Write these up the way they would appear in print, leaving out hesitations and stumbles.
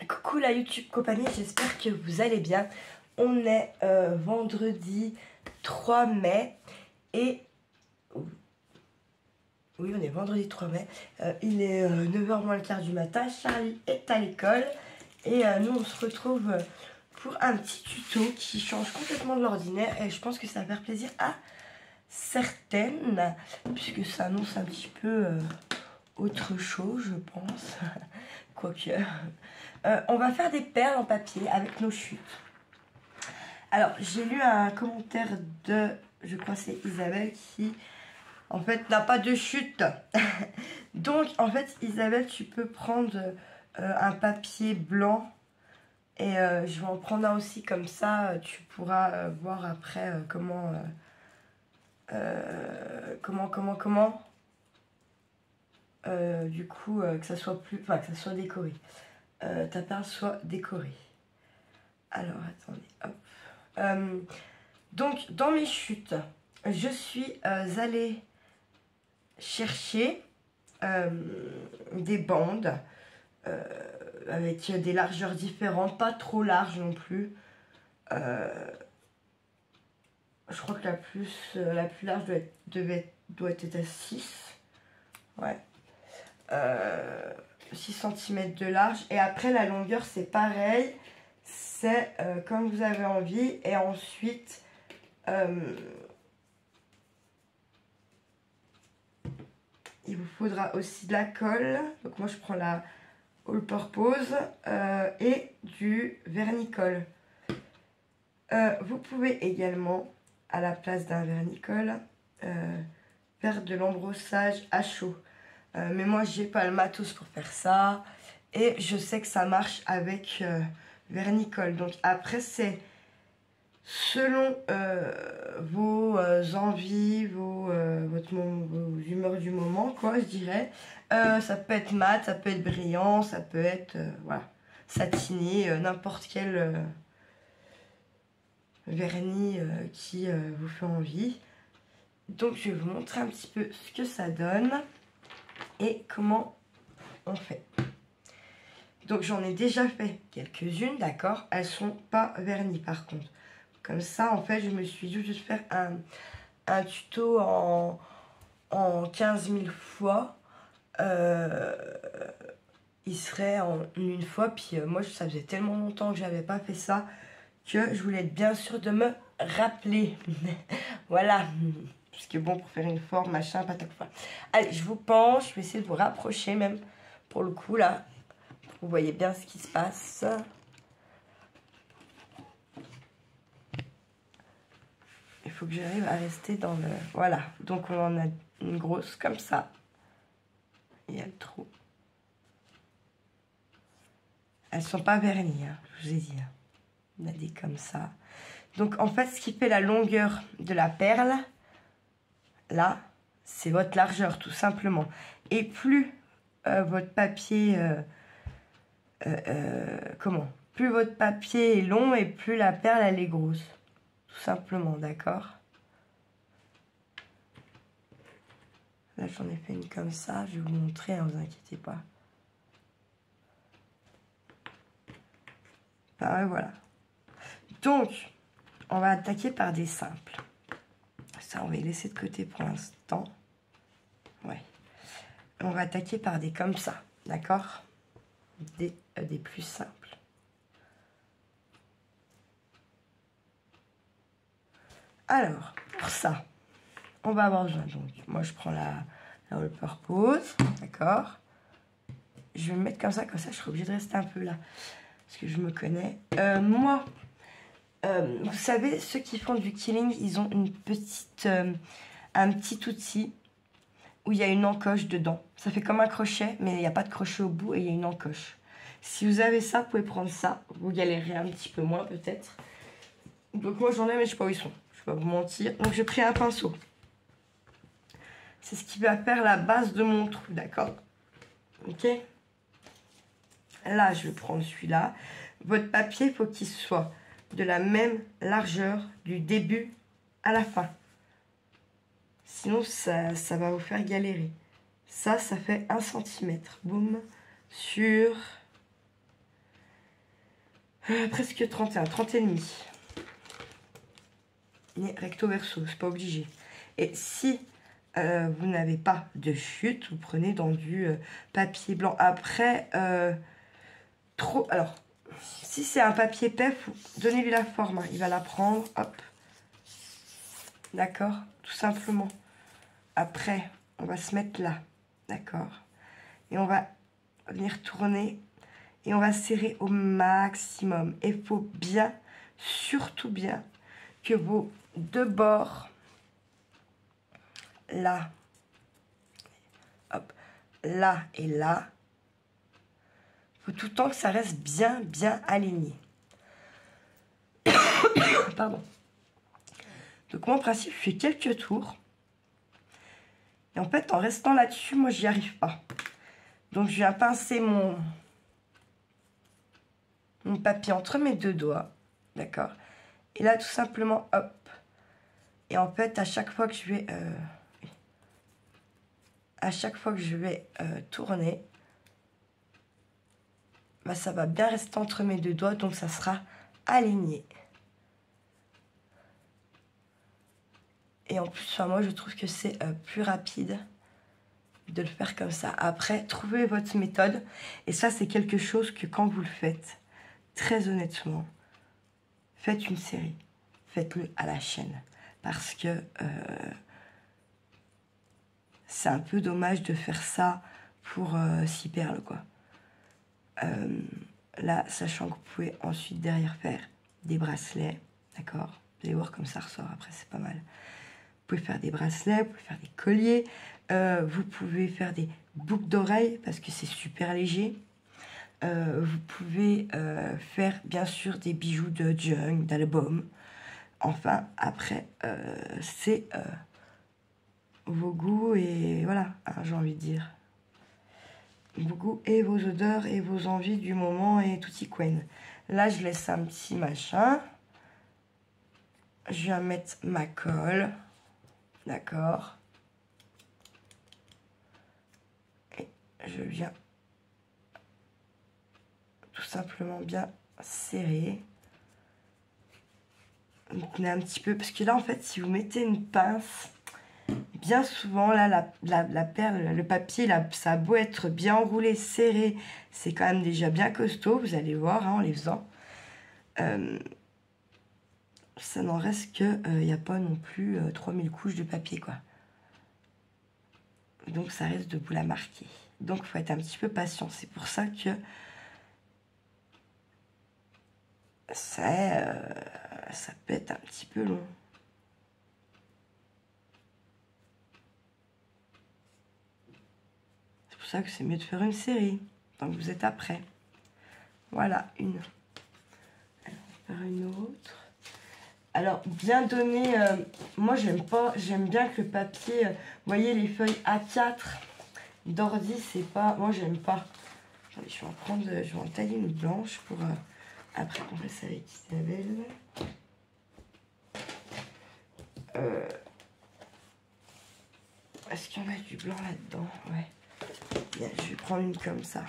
Coucou la YouTube compagnie, j'espère que vous allez bien. On est vendredi 3 mai et... Oui, on est vendredi 3 mai. Il est 9h moins le quart du matin. Charlie est à l'école et nous on se retrouve pour un petit tuto qui change complètement de l'ordinaire et je pense que ça va faire plaisir à certaines puisque ça annonce un petit peu autre chose, je pense. Quoique... on va faire des perles en papier avec nos chutes. Alors, j'ai lu un commentaire de, je crois c'est Isabelle, qui, en fait, n'a pas de chute. Donc, en fait, Isabelle, tu peux prendre un papier blanc. Et je vais en prendre un aussi, comme ça, tu pourras voir après comment du coup, que ça soit plus, enfin, que ça soit décoré. Ta perle soit décorée. Alors, attendez, hop. Donc, dans mes chutes, je suis allée chercher des bandes avec des largeurs différentes, pas trop larges non plus. Je crois que la plus large doit être à 6. Ouais. 6 cm de large. Et après, la longueur, c'est pareil. C'est comme vous avez envie. Et ensuite, il vous faudra aussi de la colle. Donc moi, je prends la All Purpose et du vernicole. Vous pouvez également, à la place d'un vernicole, faire de l'embrossage à chaud. Mais moi, j'ai pas le matos pour faire ça. Et je sais que ça marche avec vernicole. Donc après, c'est selon vos envies, vos humeurs du moment, quoi, je dirais. Ça peut être mat, ça peut être brillant, ça peut être, voilà, satiné, n'importe quel vernis qui vous fait envie. Donc, je vais vous montrer un petit peu ce que ça donne et comment on fait. Donc j'en ai déjà fait quelques-unes, d'accord. Elles sont pas vernies par contre. Comme ça, en fait, je me suis dit juste faire un tuto en 15 000 fois. Il serait en une fois. Puis moi, ça faisait tellement longtemps que j'avais pas fait ça que je voulais être bien sûre de me rappeler. Voilà. Parce que bon, pour faire une forme, machin, patate. Allez, je vous penche. Je vais essayer de vous rapprocher même. Pour le coup, là. Vous voyez bien ce qui se passe. Il faut que j'arrive à rester dans le... Voilà. Donc, on en a une grosse comme ça. Il y a le trou. Elles sont pas vernies, hein, je vous ai dit. On a des comme ça. Donc, en fait, ce qui fait la longueur de la perle, là, c'est votre largeur, tout simplement. Et plus votre papier... plus votre papier est long et plus la perle, elle est grosse. Tout simplement, d'accord? Là, j'en ai fait une comme ça. Je vais vous montrer, hein, vous inquiétez pas. Ah, voilà. Donc, on va attaquer par des simples. Ça, on va les laisser de côté pour l'instant. Ouais. On va attaquer par des comme ça, d'accord? Des plus simples. Alors, pour ça, on va avoir besoin. Donc, moi, je prends la All Purpose, d'accord? Je vais me mettre comme ça, je serai obligée de rester un peu là. Parce que je me connais. Moi, vous savez, ceux qui font du quilling, ils ont une petite, un petit outil où il y a une encoche dedans. Ça fait comme un crochet, mais il n'y a pas de crochet au bout et il y a une encoche. Si vous avez ça, vous pouvez prendre ça. Vous galérez un petit peu moins, peut-être. Donc moi, j'en ai, mais je ne sais pas où ils sont. Je ne vais pas vous mentir. Donc, j'ai pris un pinceau. C'est ce qui va faire la base de mon trou, d'accord? Ok? Là, je vais prendre celui-là. Votre papier, il faut qu'il soit de la même largeur du début à la fin. Sinon, ça va vous faire galérer. Ça fait 1 cm. Boum. Sur Presque 31, 30 et demi. Mais recto verso, c'est pas obligé. Et si vous n'avez pas de chute, vous prenez dans du papier blanc. Après, trop... Alors, si c'est un papier épais, donnez-lui la forme. Hein. Il va la prendre, hop. D'accord? Tout simplement. Après, on va se mettre là. D'accord? Et on va venir tourner. Et on va serrer au maximum. Et il faut bien, surtout bien, que vos deux bords, là, hop, là et là, il faut tout le temps que ça reste bien, bien aligné. Pardon. Donc moi, en principe, je fais quelques tours. Et en fait, en restant là-dessus, moi, j'y arrive pas. Donc, je viens pincer mon papier entre mes deux doigts. D'accord? Et là, tout simplement, hop. Et en fait, à chaque fois que je vais, tourner, bah, ça va bien rester entre mes deux doigts. Donc, ça sera aligné. Et en plus, moi, je trouve que c'est plus rapide de le faire comme ça. Après, trouvez votre méthode. Et ça, c'est quelque chose que quand vous le faites, très honnêtement, faites une série. Faites-le à la chaîne. Parce que c'est un peu dommage de faire ça pour 6 perles, quoi. Là, sachant que vous pouvez ensuite derrière faire des bracelets. D'accord? Vous allez voir comme ça ressort. Après, c'est pas mal. Vous pouvez faire des bracelets, vous pouvez faire des colliers, vous pouvez faire des boucles d'oreilles parce que c'est super léger. Vous pouvez faire bien sûr des bijoux de junk, d'album. Enfin, après, c'est vos goûts et voilà, hein, j'ai envie de dire. Vos goûts et vos odeurs et vos envies du moment et tout y quen. Là, je laisse un petit machin. Je viens mettre ma colle. D'accord. Et je viens tout simplement bien serrer. Vous tenez un petit peu, parce que là, en fait, si vous mettez une pince, bien souvent, là, la perle, le papier, là, ça a beau être bien enroulé, serré, c'est quand même déjà bien costaud, vous allez voir, hein, en les faisant. Ça n'en reste que, il n'y a pas non plus 3000 couches de papier, quoi. Donc, ça risque de vous la marquer. Donc, il faut être un petit peu patient. C'est pour ça que ça peut être un petit peu long. C'est pour ça que c'est mieux de faire une série. Tant que vous êtes après. Voilà, une. Alors, on va faire une autre. Alors, bien donner, moi j'aime bien que le papier, vous voyez les feuilles A4 d'ordi, c'est pas, moi j'aime pas. Attendez, je vais en tailler une blanche pour après qu'on fasse avec Isabelle. Est-ce qu'il y en a du blanc là-dedans? Ouais. Bien, je vais prendre une comme ça.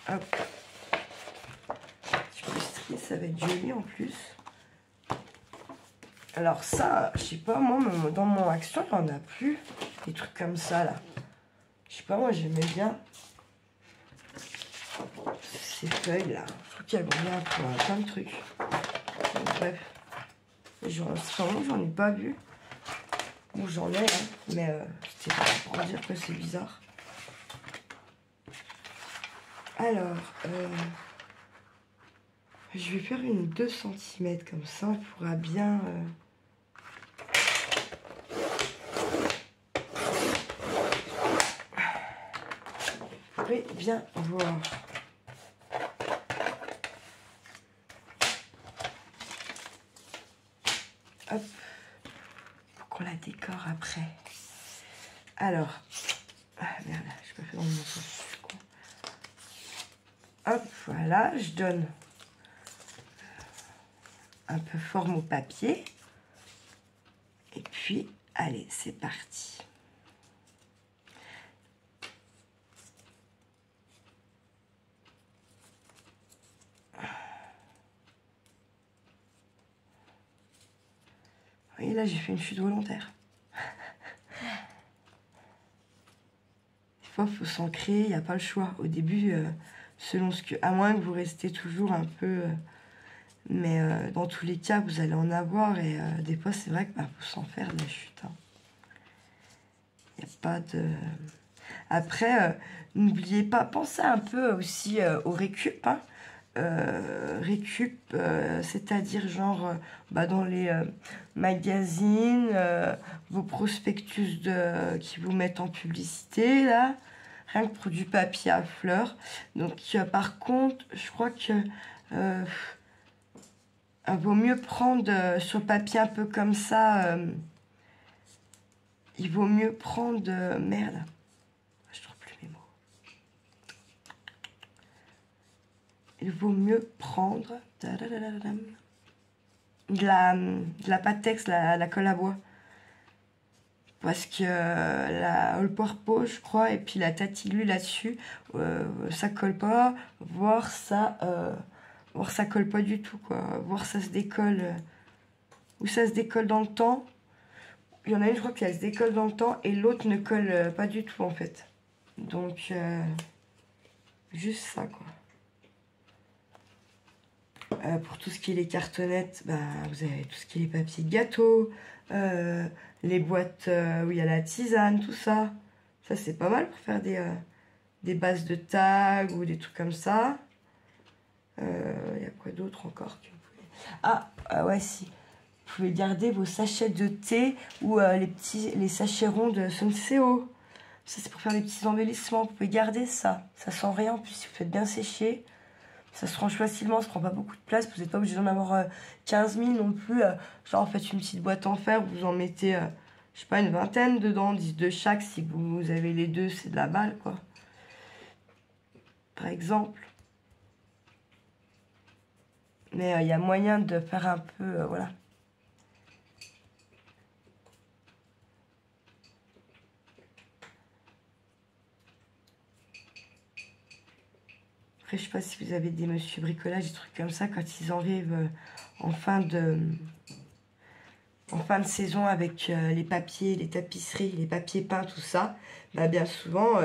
Hop. Je peux strier, ça va être joli en plus. Alors ça, je sais pas, moi, dans mon action, il n'y en a plus. Des trucs comme ça, là. Je sais pas, moi, j'aimais bien ces feuilles-là. Je trouve qu'elles vont bien pour plein de trucs. Donc, bref. J'en ai pas vu. Bon, j'en ai, hein, mais c'était pour dire que c'est bizarre. Alors, je vais faire une 2 cm comme ça, on pourra bien... Vous pourrez bien voir. Hop, pour qu'on la décore après. Alors, merde, je peux faire dans mon sens. Hop, voilà, je donne un peu forme au papier. Et puis, allez, c'est parti. Et là, j'ai fait une chute volontaire. Des fois, il faut s'ancrer, il n'y a pas le choix. Au début, selon ce que... À moins que vous restez toujours un peu... mais dans tous les cas, vous allez en avoir. Et des fois, c'est vrai qu'il faut s'en faire de la chute. Il n'y a pas de... Après, n'oubliez pas, pensez un peu aussi au récup. Hein. Récup, c'est-à-dire genre dans les magazines, vos prospectus qui vous mettent en publicité, là, rien que pour du papier à fleurs. Donc, par contre, je crois que vaut mieux prendre sur papier un peu comme ça, il vaut mieux prendre... merde, je trouve plus mes mots. Il vaut mieux prendre de la Pattex, la colle à bois. Parce que la All Purpose, je crois, et puis la Tatilu là-dessus, ça colle pas, voire ça colle pas du tout, quoi. Voire ça se décolle, ou ça se décolle dans le temps. Il y en a une, je crois, qu'elle se décolle dans le temps, et l'autre ne colle pas du tout, en fait. Donc, juste ça, quoi. Pour tout ce qui est les cartonnettes, vous avez tout ce qui est les papiers de gâteau, les boîtes où il y a la tisane, tout ça. Ça, c'est pas mal pour faire des bases de tag ou des trucs comme ça. Il y a quoi d'autre encore que vous pouvez... ouais, si. Vous pouvez garder vos sachets de thé ou les sachets ronds de Senseo. Ça, c'est pour faire des petits embellissements. Vous pouvez garder ça. Ça sent rien, en plus, si vous faites bien sécher. Ça se range facilement, ça prend pas beaucoup de place. Vous n'êtes pas obligé d'en avoir 15 000 non plus. Genre, en fait, une petite boîte en fer, vous en mettez, je sais pas, une vingtaine dedans, 10 de chaque. Si vous avez les deux, c'est de la balle, quoi. Par exemple. Mais il y a moyen de faire un peu, voilà. Après, je sais pas si vous avez des monsieur bricolage, des trucs comme ça, quand ils arrivent en fin de saison avec les papiers, les tapisseries, les papiers peints, tout ça, bien souvent,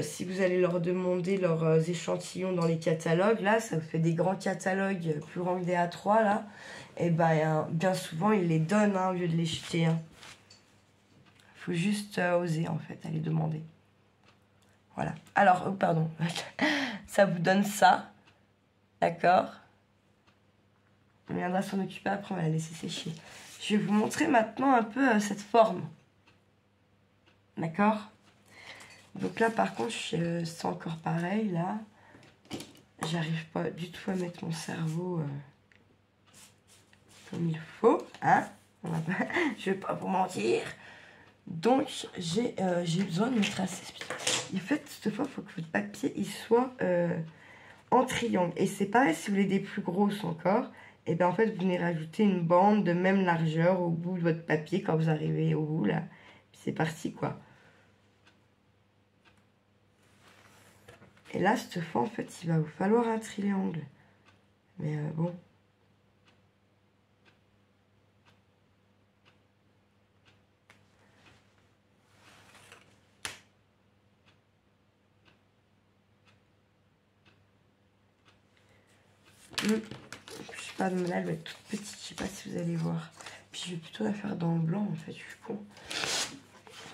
si vous allez leur demander leurs échantillons dans les catalogues, là, ça vous fait des grands catalogues plus grands que des A3, là, et bien souvent, ils les donnent au lieu de les jeter. Il faut juste oser, en fait, aller demander. Voilà. Alors, pardon. Ça vous donne ça. D'accord. On viendra s'en occuper après, on va la laisser sécher. Je vais vous montrer maintenant un peu cette forme. D'accord. Donc là, par contre, c'est encore pareil, là. J'arrive pas du tout à mettre mon cerveau comme il faut. Hein. Je vais pas vous mentir. Donc, j'ai besoin de me tracer. En fait, cette fois, il faut que votre papier il soit en triangle. Et c'est pareil, si vous voulez des plus grosses encore, et bien en fait, vous venez rajouter une bande de même largeur au bout de votre papier quand vous arrivez au bout, là. Puis c'est parti, quoi. Et là, cette fois, en fait, il va vous falloir un triangle. Mais bon... Je sais pas, mais là elle va être toute petite, je sais pas si vous allez voir. Puis je vais plutôt la faire dans le blanc en fait, je suis con.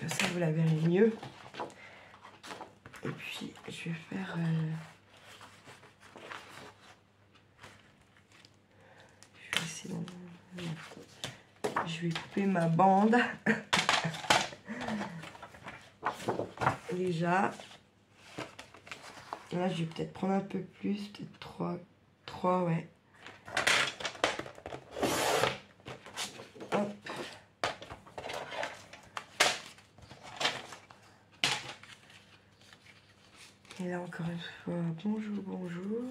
Comme ça vous la verrez mieux. Et puis je vais faire... Je vais essayer d'en... Je vais couper ma bande. Déjà. Là je vais peut-être prendre un peu plus, peut-être 3 ouais. Hop. Et là encore une fois, bonjour, bonjour.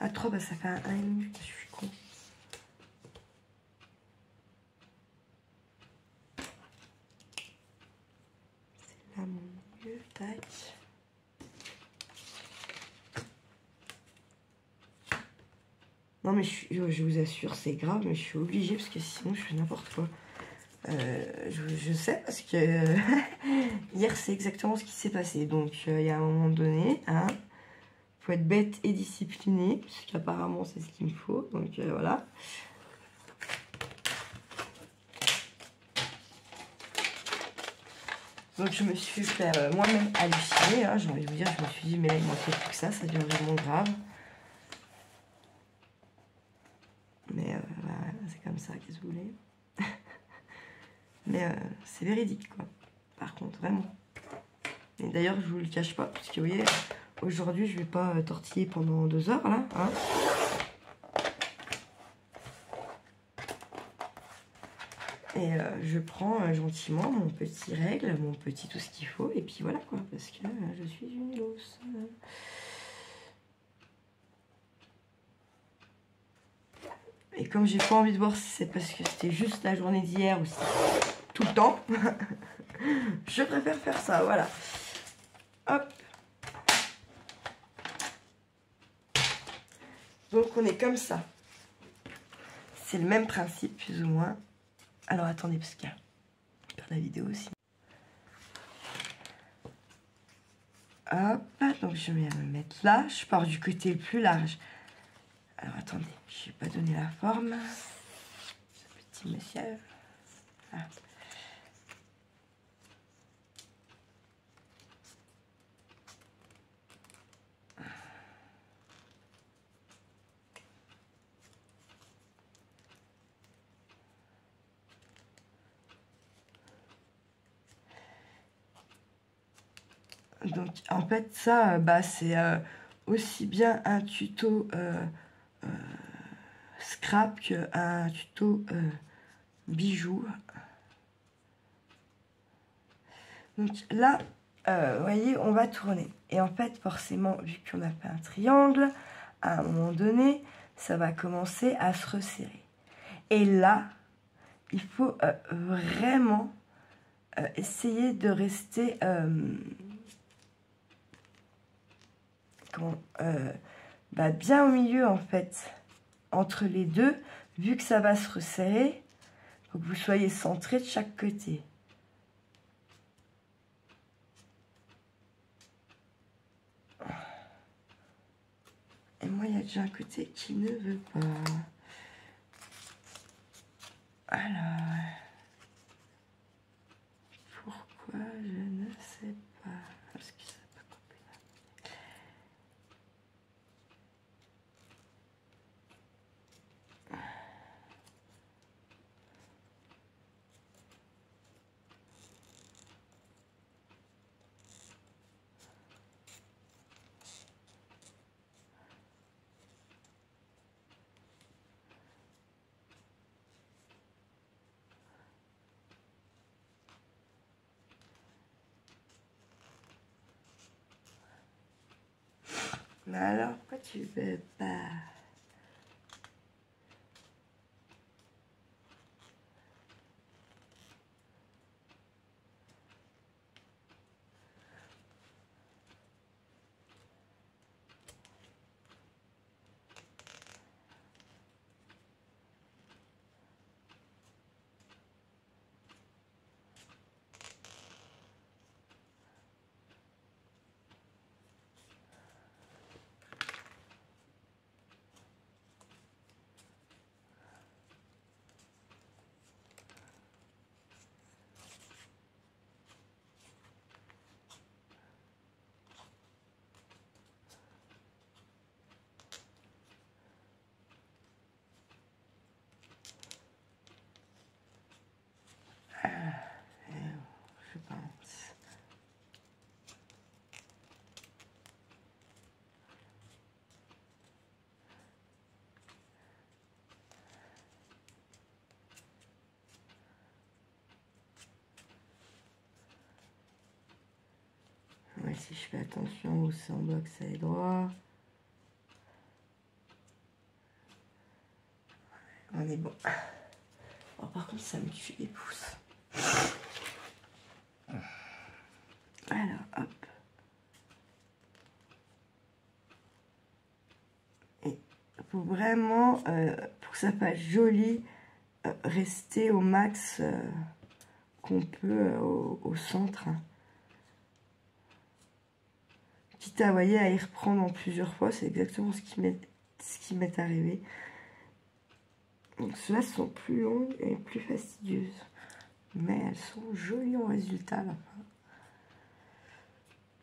À 3, ça fait un 1,5, je suis con. C'est là mon mieux, tac. Non mais je vous assure, c'est grave, mais je suis obligée parce que sinon je fais n'importe quoi. Je sais parce que hier c'est exactement ce qui s'est passé. Donc il y a un moment donné, hein, faut être bête et discipliné, parce qu'apparemment c'est ce qu'il me faut. Donc voilà. Donc je me suis fait moi-même halluciner, hein, j'ai envie de vous dire, je me suis dit mais là il manquait plus que ça devient vraiment grave. Mais bah, c'est comme ça, qu'est-ce que vous voulez. Mais c'est véridique quoi, par contre, vraiment. Et d'ailleurs je vous le cache pas, parce que vous voyez, aujourd'hui je vais pas tortiller pendant 2 heures là, hein. Et je prends gentiment mon petit règle, mon petit tout ce qu'il faut, et puis voilà quoi, parce que je suis une losse. Et comme j'ai pas envie de voir si c'est parce que c'était juste la journée d'hier ou si tout le temps, je préfère faire ça, voilà. Hop. Donc on est comme ça. C'est le même principe, plus ou moins. Alors attendez, parce qu'il y a la vidéo aussi. Hop, donc je vais me mettre là. Je pars du côté le plus large. Alors attendez, je vais pas donner la forme. Ce petit monsieur. Ah. Donc en fait ça, bah, c'est aussi bien un tuto scrap qu'un tuto bijoux. Donc là, vous voyez, on va tourner. Et en fait, forcément, vu qu'on a fait un triangle, à un moment donné, ça va commencer à se resserrer. Et là, il faut vraiment essayer de rester bah, bien au milieu, en fait, entre les deux, vu que ça va se resserrer, il faut que vous soyez centré de chaque côté. Et moi, il y a déjà un côté qui ne veut pas. Alors, pourquoi je ne sais pas. Parce que ça n'a pas coupé. Mais alors, pourquoi tu veux pas? Je pense. Ouais, si je fais attention où c'est en bas que ça est droit. On est bon. Oh, par contre, ça me tue les pouces. Alors, hop. Et pour vraiment, pour que ça fasse joli, rester au max qu'on peut au centre. Quitte à, voyez, à y reprendre en plusieurs fois, c'est exactement ce qui m'est arrivé. Donc ceux-là sont plus longues et plus fastidieuses. Mais elles sont jolies en résultat à la fin.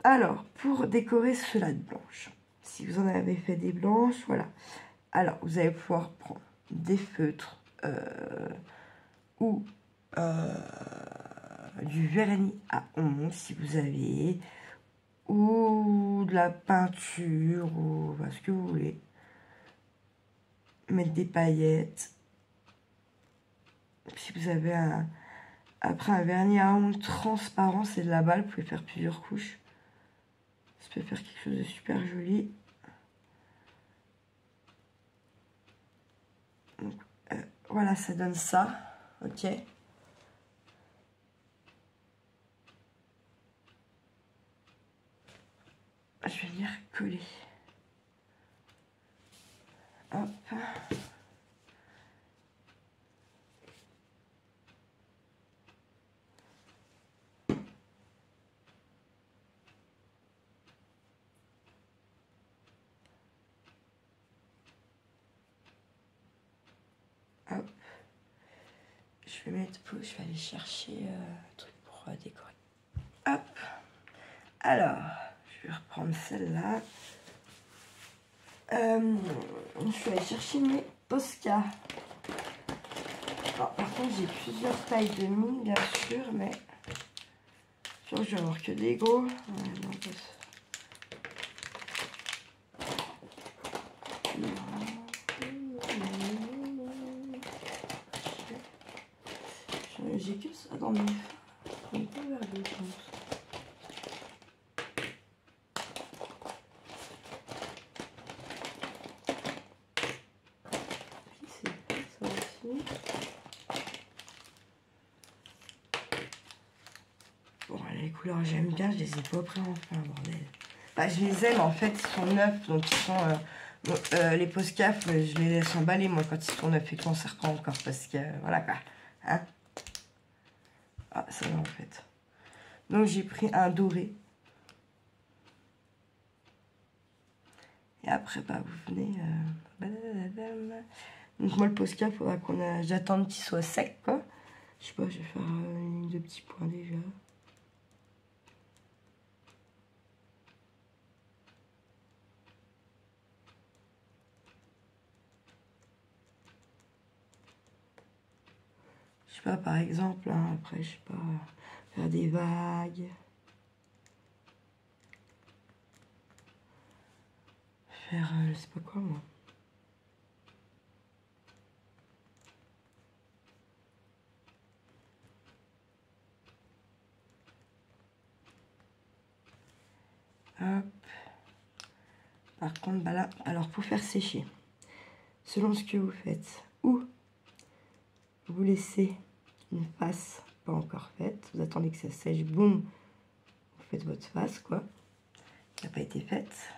Alors, pour décorer ceux-là de blanche, si vous en avez fait des blanches, voilà. Alors, vous allez pouvoir prendre des feutres ou du vernis à ongles, si vous avez, ou de la peinture, ou ce que vous voulez. Mettre des paillettes. Si vous avez après un vernis à ongles transparent, c'est de la balle, vous pouvez faire plusieurs couches. Ça peut faire quelque chose de super joli. Donc, voilà, ça donne ça. Ok. Je vais venir coller. Hop. Hop. Je vais mettre, je vais aller chercher un truc pour décorer. Hop. Alors, je vais reprendre celle-là. Je vais aller chercher mes Posca. Par contre, j'ai plusieurs tailles de mine, bien sûr, mais je vais avoir que des gros. J'ai que ça dans mes... On peut vers deux, je pense. Ça aussi. Bon, les couleurs, j'aime bien, je les ai pas pris enfin, bordel. Bah, je les aime, en fait, ils sont neufs, donc ils sont... les Posca, je les laisse emballer, moi, quand ils sont neufs et qu'on ne sert pas encore, parce que, voilà, quoi. Hein? Ah, ça va, en fait. Donc, j'ai pris un doré. Et après, bah, vous venez... Donc, moi, le Posca, il faudra j'attende qu'il soit sec, quoi. Je sais pas, je vais faire deux petits points déjà. Je sais pas, par exemple, hein, après, je sais pas, faire des vagues. Faire, je sais pas quoi, moi. Hop. Par contre, bah là, alors pour faire sécher, selon ce que vous faites, ou vous laissez une face pas encore faite, vous attendez que ça sèche, boum, vous faites votre face, quoi, qui n'a pas été faite.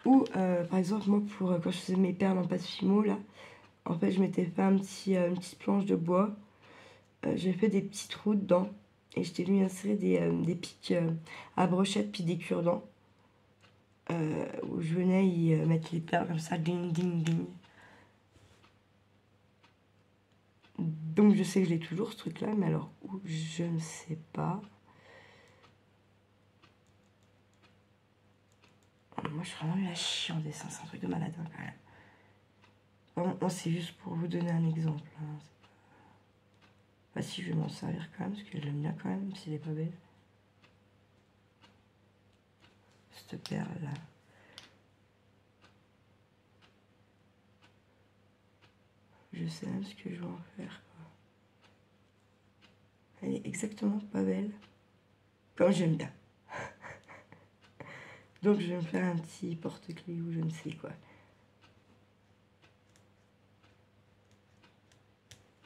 Ou, par exemple, moi, quand je faisais mes perles en pâte fimo, là, en fait, je m'étais fait une petite planche de bois, j'ai fait des petits trous dedans, et je t'ai venu insérer des pics à brochette, puis des cure-dents. Où je venais y mettre les perles comme ça, ding, ding, ding. Donc je sais que j'ai toujours ce truc là, mais alors où je ne sais pas. Moi je suis vraiment la chier en dessin, c'est un truc de malade hein, quand même. Bon, c'est juste pour vous donner un exemple. Hein. Bah si, je vais m'en servir quand même, parce que je l'aime bien quand même, même s'il est pas belle. Cette perle là. Je sais même ce que je vais en faire. Quoi. Elle est exactement pas belle. Comme j'aime bien. Donc je vais me faire un petit porte-clés ou je ne sais quoi.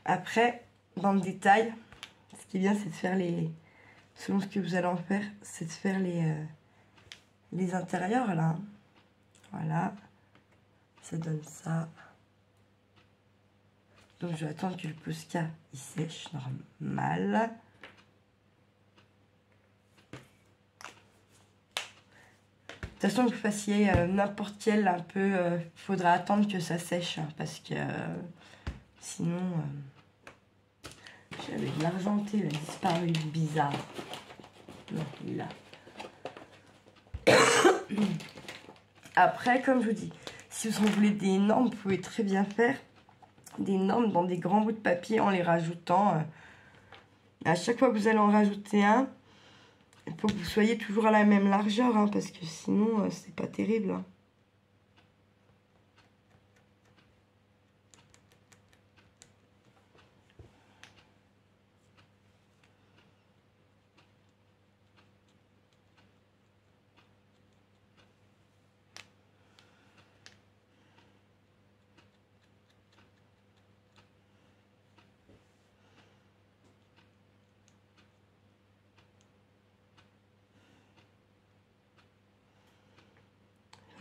Après, dans le détail, ce qui est bien, c'est de faire les... Selon ce que vous allez en faire, c'est de faire les intérieurs, là. Voilà. Ça donne ça. Donc je vais attendre que le Posca il sèche normal. De toute façon, que vous fassiez n'importe quel un peu, faudra attendre que ça sèche, hein, parce que sinon, j'avais de l'argenté, il a disparu, bizarre. Non, il est là. Après, comme je vous dis, si vous en voulez des normes, vous pouvez très bien faire des normes dans des grands bouts de papier en les rajoutant. À chaque fois que vous allez en rajouter un, il faut que vous soyez toujours à la même largeur, hein, parce que sinon, c'est pas terrible. Hein.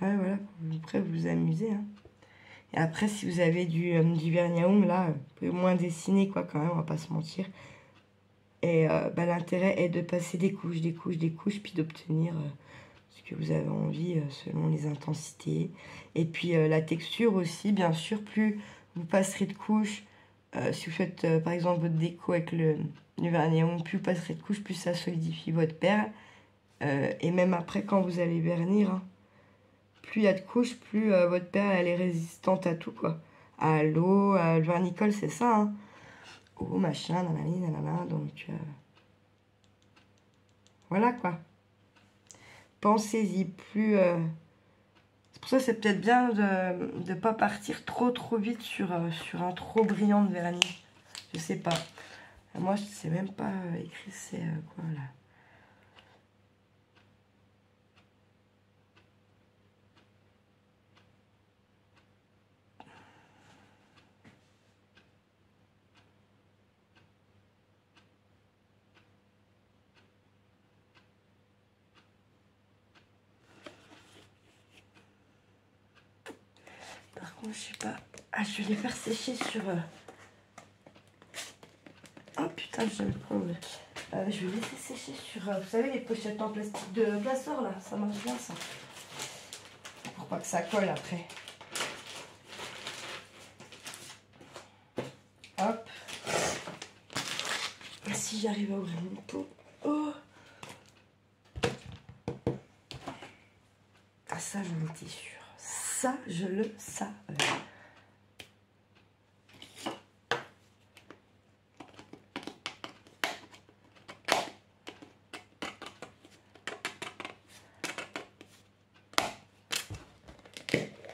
Ouais, voilà, après vous vous amusez. Hein. Et après, si vous avez du vernis à ongles, là, vous pouvez au moins dessiner, quoi, quand même, on va pas se mentir. Et bah, l'intérêt est de passer des couches, puis d'obtenir ce que vous avez envie selon les intensités. Et puis la texture aussi, bien sûr, plus vous passerez de couches, si vous faites par exemple votre déco avec le vernis à ongles, plus vous passerez de couches, plus ça solidifie votre perle. Et même après, quand vous allez vernir, hein, plus il y a de couches, plus votre perle elle est résistante à tout, quoi. À l'eau, le vernicole, c'est ça, hein. Au machin, nanani, nanana, donc voilà, quoi. Pensez-y, plus... C'est pour ça que c'est peut-être bien de ne pas partir trop vite sur un trop brillant de vernis. Je sais pas. Moi, je sais même pas écrire c'est quoi, là. Par contre, je sais pas. Ah, je vais les faire sécher sur... Oh putain, je vais me prendre. Je vais laisser sécher sur... vous savez, les pochettes en plastique de glaçeur, là. Ça marche bien, ça. Pour pas que ça colle après. Hop. Si j'arrive à ouvrir mon pot. Oh. Ah, ça, j'en étais sûre. Ça, je le savais.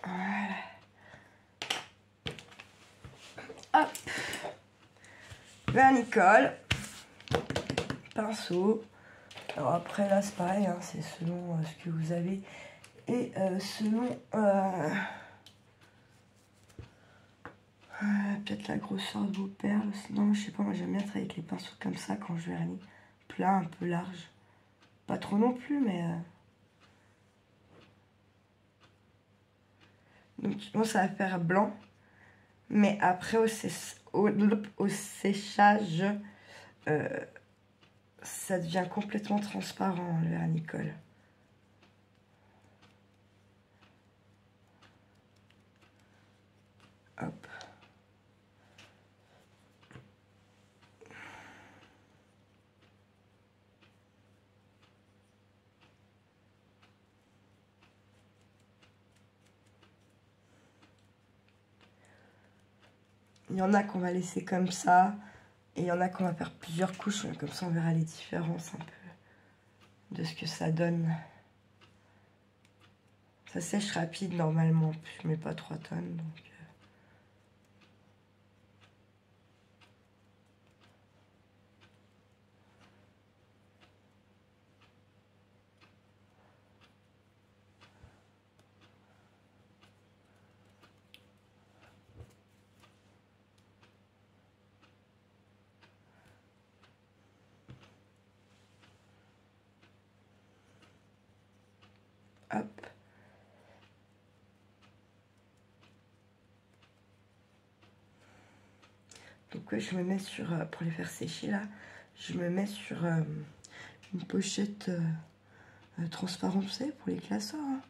Voilà. Hop. Vernicole. Pinceau. Alors après, là, c'est pareil, hein, c'est selon ce que vous avez. Et selon... peut-être la grosseur de vos perles. Sinon, je sais pas, moi j'aime bien travailler avec les pinceaux comme ça quand je vernis. Plat, un peu large. Pas trop non plus, mais... Donc, bon, ça va faire blanc. Mais après, au séchage, ça devient complètement transparent, le vernicole. Hop. Il y en a qu'on va laisser comme ça. Et il y en a qu'on va faire plusieurs couches. Comme ça, on verra les différences un peu de ce que ça donne. Ça sèche rapide normalement. Je mets pas 3 tonnes. Donc... Hop. Donc je me mets sur, pour les faire sécher là, je me mets sur une pochette transparente, vous savez, pour les classeurs. Hein.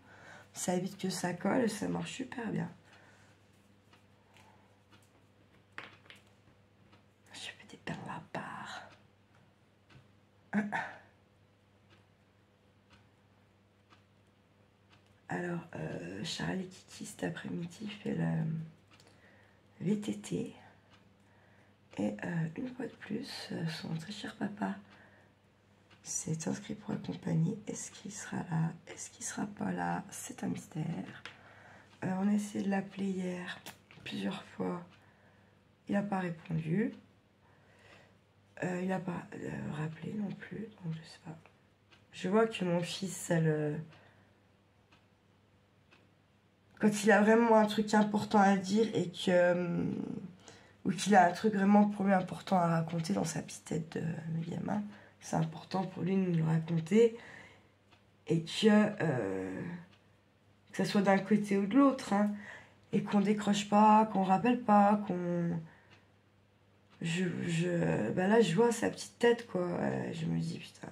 Ça évite que ça colle et ça marche super bien. Je fais des perles à part. Alors, Charles et Kiki cet après-midi fait le VTT. Et une fois de plus, son très cher papa s'est inscrit pour accompagner. Est-ce qu'il sera là? Est-ce qu'il sera pas là? C'est un mystère. On a essayé de l'appeler hier plusieurs fois. Il n'a pas répondu. Il n'a pas rappelé non plus. Donc je sais pas. Je vois que mon fils, ça le... Quand il a vraiment un truc important à dire et que... ou qu'il a un truc vraiment pour lui important à raconter dans sa petite tête de gamin, c'est important pour lui de nous le raconter et que ça soit d'un côté ou de l'autre, hein, et qu'on décroche pas, qu'on rappelle pas, qu'on... Bah là, je vois sa petite tête, quoi. Je me dis, putain.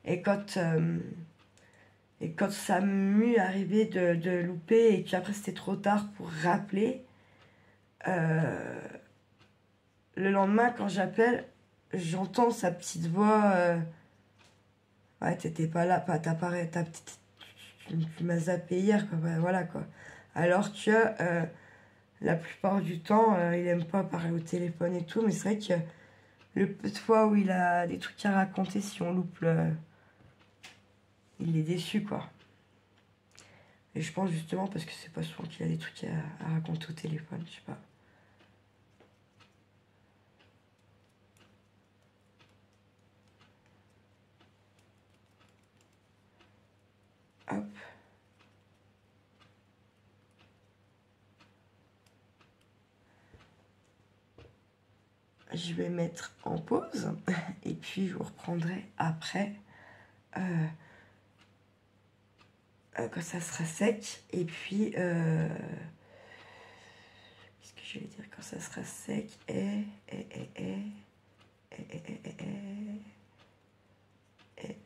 Et quand ça m'est arrivé de louper et qu'après c'était trop tard pour rappeler, le lendemain, quand j'appelle, j'entends sa petite voix. Ouais, t'étais pas là, tu m'as zappé hier, quoi. Bah, voilà, quoi. Alors que la plupart du temps, il aime pas parler au téléphone et tout, mais c'est vrai que le peu de fois où il a des trucs à raconter, si on loupe il est déçu, quoi. Et je pense justement parce que c'est pas souvent qu'il a des trucs à raconter au téléphone, je sais pas. Hop. Je vais mettre en pause et puis je vous reprendrai après quand ça sera sec. Et puis qu'est-ce que je vais dire quand ça sera sec et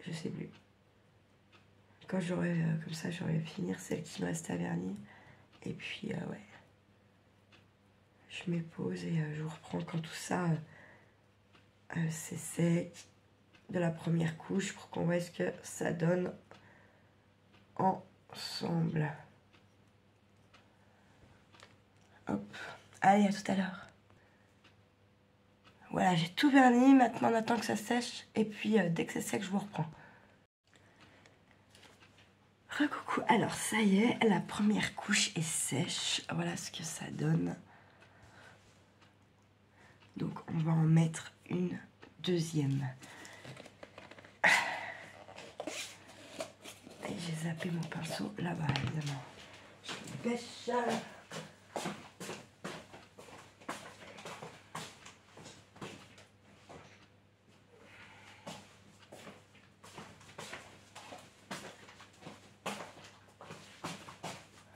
je sais plus. Quand j'aurai comme ça, j'aurai finir celle qui me reste à vernir. Et puis ouais, je mets pause et je vous reprends quand tout ça c'est sec de la première couche pour qu'on voit ce que ça donne ensemble. Hop, allez, à tout à l'heure. Voilà, j'ai tout verni, maintenant on attend que ça sèche et puis dès que c'est sec, je vous reprends. Recoucou, alors ça y est, la première couche est sèche, voilà ce que ça donne. Donc on va en mettre une deuxième. Et j'ai zappé mon pinceau là-bas, évidemment. Je me dépêche.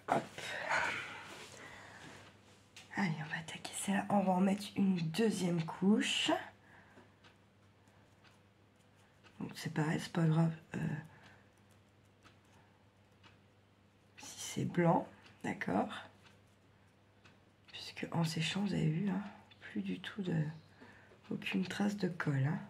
Hop. Allez, on va attaquer celle-là. On va en mettre une deuxième couche. Donc c'est pareil, c'est pas grave. Si c'est blanc, d'accord. Puisque en séchant, vous avez vu, hein, plus du tout de... aucune trace de colle. Hein.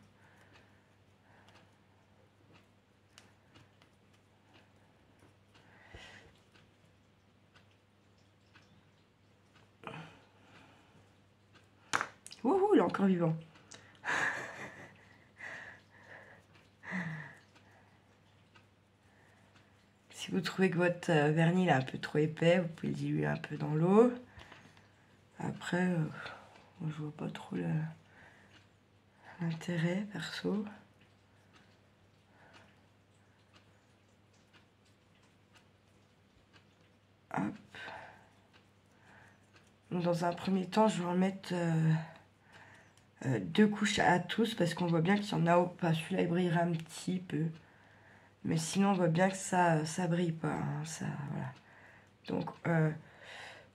Wouhou, il est encore vivant. Si vous trouvez que votre vernis est un peu trop épais, vous pouvez le diluer un peu dans l'eau. Après, moi, je vois pas trop l'intérêt, perso. Hop. Donc, dans un premier temps, je vais en mettre 2 couches à tous parce qu'on voit bien qu'il y en a au pas. Celui-là, il brillera un petit peu. Mais sinon, on voit bien que ça brille pas. Hein, ça, voilà. Donc,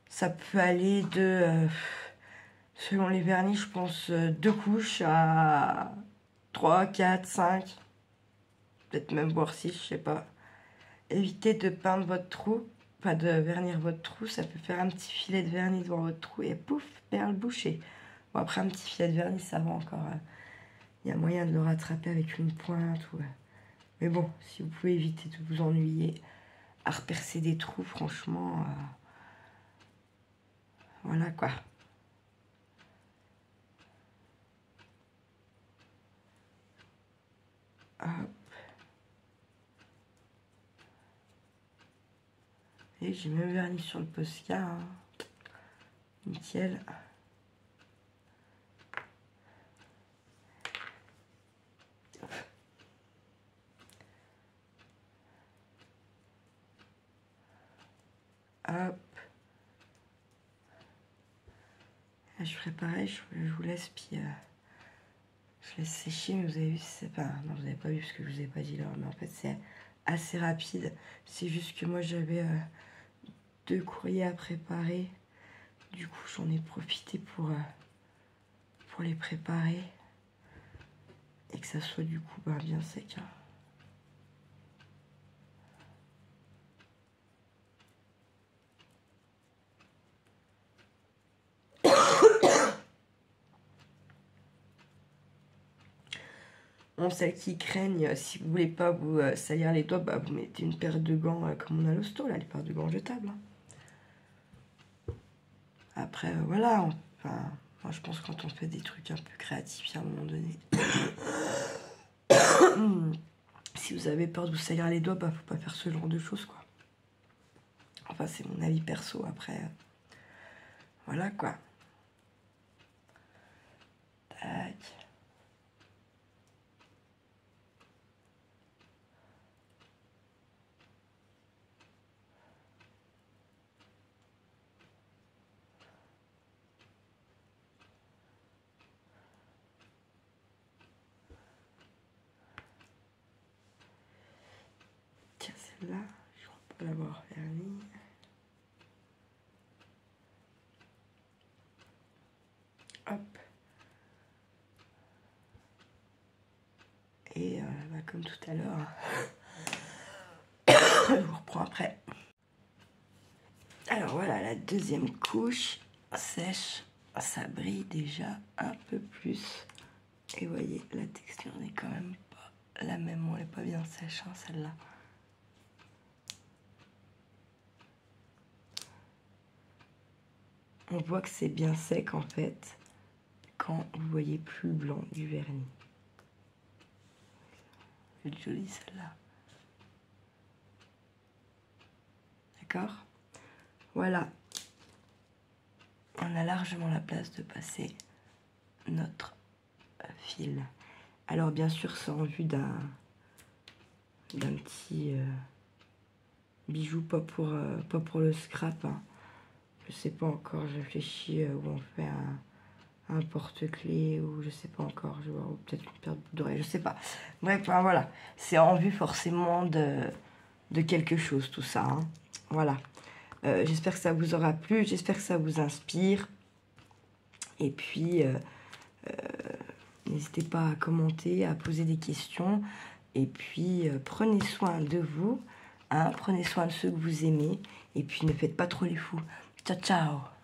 ça peut aller de Selon les vernis, je pense 2 couches à 3, 4, 5. Peut-être même voire 6, je sais pas. Évitez de peindre votre trou, pas de vernir votre trou. Ça peut faire un petit filet de vernis devant votre trou et pouf, perle bouchée. Bon, après, un petit filet de vernis, ça va encore. Il y a moyen de le rattraper avec une pointe. Mais bon, si vous pouvez éviter de vous ennuyer à repercer des trous, franchement, voilà quoi. Hop. Et j'ai même verni sur le Posca. Hein. Nickel. Hop. Là, je ferai pareil, je vous laisse, puis je laisse sécher, mais vous avez vu, c'est pas... Non, vous n'avez pas vu parce que je vous ai pas dit l'heure, mais en fait, c'est assez rapide. C'est juste que moi, j'avais 2 courriers à préparer. Du coup, j'en ai profité pour les préparer. Et que ça soit du coup bien sec. Hein. Bon, celles qui craignent, si vous voulez pas vous salir les doigts, vous mettez une paire de gants comme on a l'hosto, là, les paires de gants jetables. Hein. Après, voilà, enfin, moi je pense que quand on fait des trucs un peu créatifs, à un moment donné, si vous avez peur de vous salir les doigts, faut pas faire ce genre de choses, quoi. Enfin, c'est mon avis perso, après, voilà, quoi. Tac. Tiens, celle-là, je crois pas l'avoir vernie. Hop. Et comme tout à l'heure, je vous reprends après. Alors voilà, la deuxième couche sèche, ça brille déjà un peu plus. Et vous voyez, la texture n'est quand même pas la même, elle n'est pas bien sèche, hein, celle-là. On voit que c'est bien sec en fait, quand vous voyez plus le blanc du vernis. C'est jolie celle-là. D'accord ? Voilà. On a largement la place de passer notre fil. Alors bien sûr, c'est en vue d'un petit bijou, pas pour le scrap. Hein. Je sais pas encore, je réfléchis où on fait un porte-clés ou je sais pas encore, je vois, ou peut-être une paire d'oreilles, je sais pas. Bref, enfin, voilà, c'est en vue forcément de quelque chose tout ça. Hein. Voilà. J'espère que ça vous aura plu, j'espère que ça vous inspire. Et puis, n'hésitez pas à commenter, à poser des questions. Et puis, prenez soin de vous, hein, prenez soin de ceux que vous aimez. Et puis, ne faites pas trop les fous. Ciao, ciao!